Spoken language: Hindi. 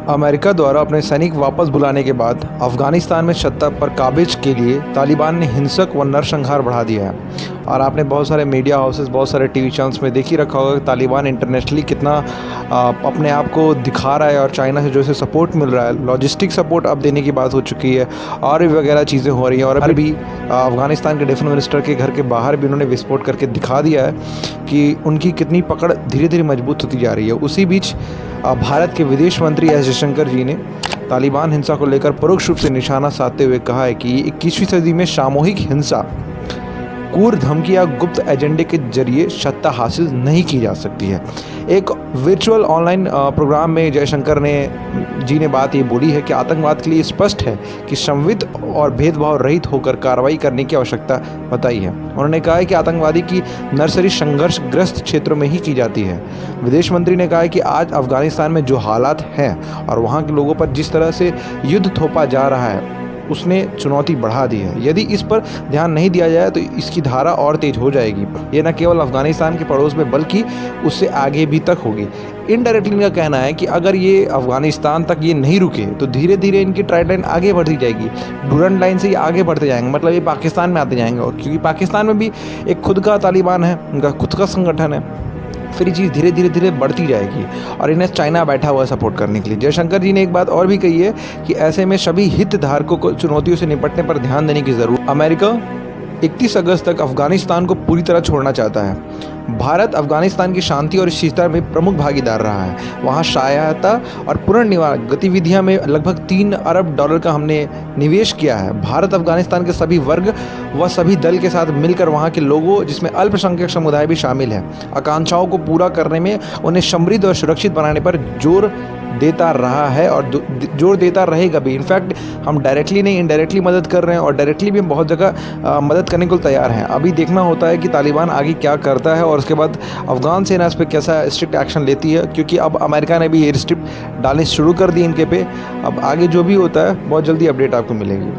अमेरिका द्वारा अपने सैनिक वापस बुलाने के बाद अफगानिस्तान में सत्ता पर काबिज के लिए तालिबान ने हिंसक व नरसंहार बढ़ा दिया है। और आपने बहुत सारे मीडिया हाउसेस, बहुत सारे टीवी चैनल्स में देख ही रखा होगा कि तालिबान इंटरनेशनली कितना अपने आप को दिखा रहा है और चाइना से जो इसे सपोर्ट मिल रहा है, लॉजिस्टिक सपोर्ट अब देने की बात हो चुकी है और भी वगैरह चीज़ें हो रही हैं। और अभी अफगानिस्तान के डिफेंस मिनिस्टर के घर के बाहर भी उन्होंने विस्फोट करके दिखा दिया है कि उनकी कितनी पकड़ धीरे धीरे मजबूत होती जा रही है। उसी बीच भारत के विदेश मंत्री एस जयशंकर जी ने तालिबान हिंसा को लेकर परोक्ष रूप से निशाना साधते हुए कहा है कि 21वीं सदी में सामूहिक हिंसा, कूर धमकी या गुप्त एजेंडे के जरिए सत्ता हासिल नहीं की जा सकती है। एक वर्चुअल ऑनलाइन प्रोग्राम में जयशंकर जी ने बात ये बोली है कि आतंकवाद के लिए स्पष्ट है कि संवित और भेदभाव रहित होकर कार्रवाई करने की आवश्यकता बताई है। उन्होंने कहा है कि आतंकवादी की नर्सरी संघर्षग्रस्त क्षेत्रों में ही की जाती है। विदेश मंत्री ने कहा है कि आज अफगानिस्तान में जो हालात हैं और वहाँ के लोगों पर जिस तरह से युद्ध थोपा जा रहा है, उसने चुनौती बढ़ा दी है। यदि इस पर ध्यान नहीं दिया जाए तो इसकी धारा और तेज हो जाएगी। ये न केवल अफगानिस्तान के पड़ोस में बल्कि उससे आगे भी तक होगी। इनडायरेक्टली इनका कहना है कि अगर ये अफगानिस्तान तक ये नहीं रुके तो धीरे धीरे इनकी ट्राइड लाइन आगे बढ़ती जाएगी। डूरंड लाइन से ये आगे बढ़ते जाएंगे, मतलब ये पाकिस्तान में आते जाएंगे। और क्योंकि पाकिस्तान में भी एक खुद का तालिबान है, उनका खुद का संगठन है, फिर ये चीज़ धीरे धीरे बढ़ती जाएगी और इन्हें चाइना बैठा हुआ सपोर्ट करने के लिए। जयशंकर जी ने एक बात और भी कही है कि ऐसे में सभी हितधारकों को चुनौतियों से निपटने पर ध्यान देने की ज़रूरत। अमेरिका 31 अगस्त तक अफगानिस्तान को पूरी तरह छोड़ना चाहता है। भारत अफगानिस्तान की शांति और स्थिरता में प्रमुख भागीदार रहा है। वहाँ सहायता और पुनर्निर्माण गतिविधियां में लगभग $3 अरब का हमने निवेश किया है। भारत अफगानिस्तान के सभी वर्ग व सभी दल के साथ मिलकर वहाँ के लोगों, जिसमें अल्पसंख्यक समुदाय भी शामिल है, आकांक्षाओं को पूरा करने में उन्हें समृद्ध और सुरक्षित बनाने पर जोर देता रहा है और जोर देता रहेगा भी। इनफैक्ट हम डायरेक्टली नहीं, इनडायरेक्टली मदद कर रहे हैं और डायरेक्टली भी हम बहुत जगह मदद करने को तैयार हैं। अभी देखना होता है कि तालिबान आगे क्या करता है और उसके बाद अफगान सेना इस पर कैसा स्ट्रिक्ट एक्शन लेती है, क्योंकि अब अमेरिका ने भी एयर स्ट्रिप डालनी शुरू कर दी इनके पे। अब आगे जो भी होता है बहुत जल्दी अपडेट आपको मिलेगी।